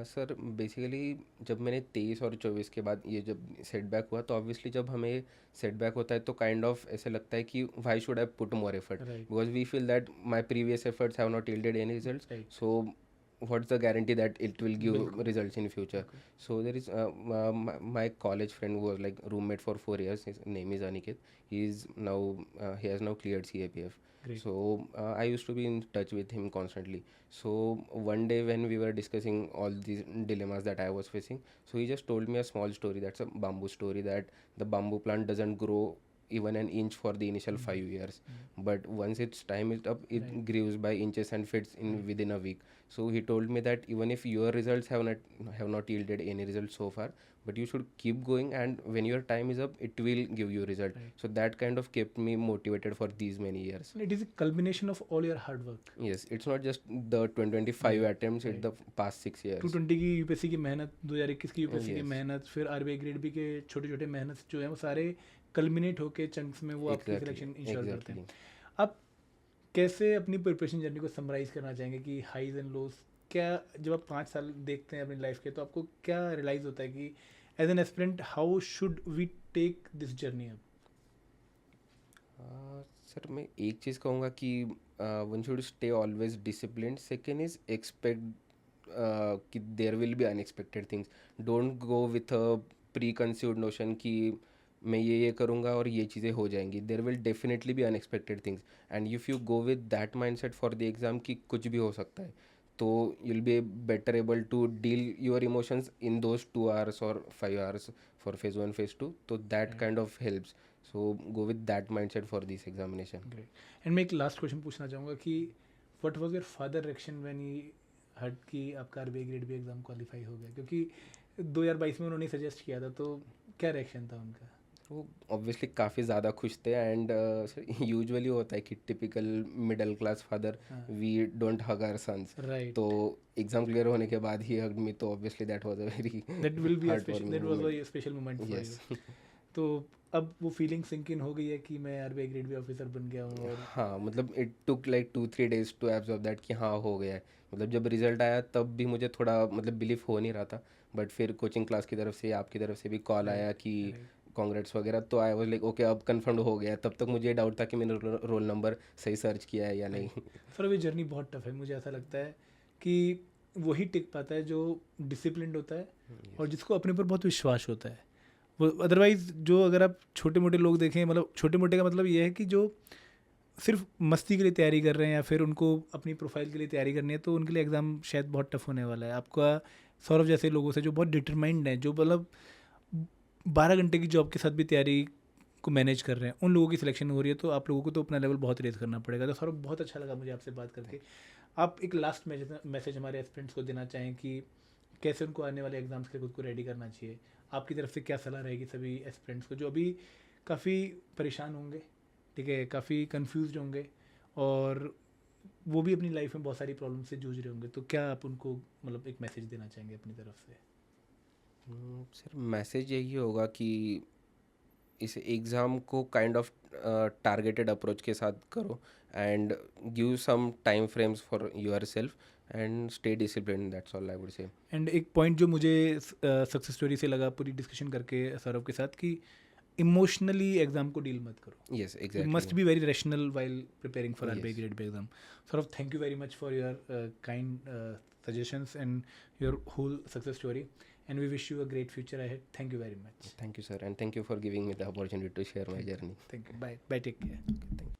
सर बेसिकली जब मैंने 23 और 24 के बाद ये जब सेटबैक हुआ, तो ऑब्वियसली जब हमें सेटबैक होता है तो काइंड ऑफ ऐसे लगता है कि why should I put more effort, right. Because we feel that my previous efforts have not yielded any results. Right. So what's the guarantee that it will give बिल्कुल. results in future? बिल्कुल. So there is my college friend who was like roommate for 4 years. His name is Aniket. He is now he has now cleared CAPF. Great. So I used to be in touch with him constantly. So one day when we were discussing all these dilemmas that I was facing, so he just told me a small story. That's a bamboo story, that the bamboo plant doesn't grow even an inch for the initial 5 years, but once its time is up, it Right. grows by inches and fits in Right. within a week. So he told me that even if your results have not yielded any results so far, but you should keep going, and when your time is up, it will give you result. Right. So that kind of kept me motivated for these many years. It is a culmination of all your hard work. Yes, it's not just the 2025 attempts, Right. it's the past 6 years. 220 की UPSC की मेहनत, 2021 की UPSC की Yes. मेहनत, फिर RBI grade B के छोटे छोटे मेहनत जो है वो सारे कल्मिनेट होके चंक्स में वो आपकी Exactly, सिलेक्शन इंश्योर करते हैं. exactly. आप कैसे अपनी प्रिपरेशन जर्नी को समराइज करना चाहेंगे कि हाईज एंड लोज क्या, जब आप 5 साल देखते हैं अपनी लाइफ के, तो आपको क्या रियलाइज़ होता है कि as an aspirant how should we take this journey up? Sir मैं एक चीज़ कहूँगा कि one should stay always discipline. Second is expect कि there will be unexpected things. Don't go with a preconceived notion कि मैं ये करूँगा और ये चीज़ें हो जाएंगी. There will definitely be unexpected things, and if you go with that mindset for the exam कि कुछ भी हो सकता है, तो you'll be better able to deal your emotions in those 2 hours or 5 hours for phase 1 phase 2. So that Right. kind of helps. So go with that mindset for this examination. Great. And मैं एक last question पूछना चाहूँगा कि what was your father reaction when he heard कि आपका RBI grade B exam qualify हो गया? क्योंकि 2022 में उन्होंने सजेस्ट किया था, तो क्या रिएक्शन था उनका? वो ऑब्वियसली काफ़ी ज़्यादा खुश थे. एंड यूजुअली होता है कि टिपिकल मिडिल क्लास फादर, हाँ. We don't hug our sons. Right. तो एग्ज़ाम क्लियर होने के बाद ही हग मी, तो obviously that was a very that will be a special, heartwarming that was moment. A special moment for Yes. You. तो अब वो feeling sink in हो गई है कि मैं आरबीआई ग्रेड बी ऑफिसर बन गया हूँ? और हाँ, मतलब it took like 2-3 days to absorb that कि हाँ हो गया है. मतलब जब रिजल्ट आया तब भी मुझे थोड़ा मतलब बिलीव हो नहीं रहा था, बट फिर कोचिंग क्लास की तरफ से, आपकी तरफ से भी कॉल Right, आया कि right. कांग्रेट्स वगैरह, तो आई वाज लाइक ओके अब कंफर्म हो गया है. तब तक मुझे डाउट था कि मैंने रोल नंबर सही सर्च किया है या नहीं. सर अब ये जर्नी बहुत टफ है. मुझे ऐसा लगता है कि वही टिक पाता है जो डिसिप्लिन्ड होता है और जिसको अपने ऊपर बहुत विश्वास होता है. वो अदरवाइज जो, अगर आप छोटे मोटे लोग देखें, मतलब छोटे मोटे का मतलब ये है कि जो सिर्फ मस्ती के लिए तैयारी कर रहे हैं या फिर उनको अपनी प्रोफाइल के लिए तैयारी करनी है, तो उनके लिए एग्ज़ाम शायद बहुत टफ होने वाला है. आपका सौरभ जैसे लोगों से जो बहुत डिटरमाइंड हैं, जो मतलब 12 घंटे की जॉब के साथ भी तैयारी को मैनेज कर रहे हैं, उन लोगों की सिलेक्शन हो रही है, तो आप लोगों को तो अपना लेवल बहुत रेज करना पड़ेगा. तो सौरभ बहुत अच्छा लगा मुझे आपसे बात करके. आप एक लास्ट मैसेज हमारे एस्पिरेंट्स को देना चाहें कि कैसे उनको आने वाले एग्जाम्स के लिए खुद को रेडी करना चाहिए? आपकी तरफ से क्या सलाह रहेगी सभी एस्पिरेंट्स को जो अभी काफ़ी परेशान होंगे, ठीक है, काफ़ी कंफ्यूज होंगे और वो भी अपनी लाइफ में बहुत सारी प्रॉब्लम से जूझ रहे होंगे? तो क्या आप उनको मतलब एक मैसेज देना चाहेंगे अपनी तरफ से? सर मैसेज यही होगा कि इस एग्ज़ाम को काइंड ऑफ टारगेटेड अप्रोच के साथ करो and give some time frames for yourself and stay discipline, that's all I would say. And एक पॉइंट जो मुझे सक्सेस स्टोरी से लगा पूरी डिस्कशन करके सौरभ के साथ, कि इमोशनली एग्जाम को डील मत करो. Yes, You exactly. must be very rational while preparing for RBI Yes. Grade B exam. Saurav, thank you very much for your kind suggestions and your whole success story. And we wish you a great future ahead. Thank you very much. Thank you, sir, and thank you for giving me the opportunity to share my journey. Thank you. Bye. Bye. Take care. Thank you.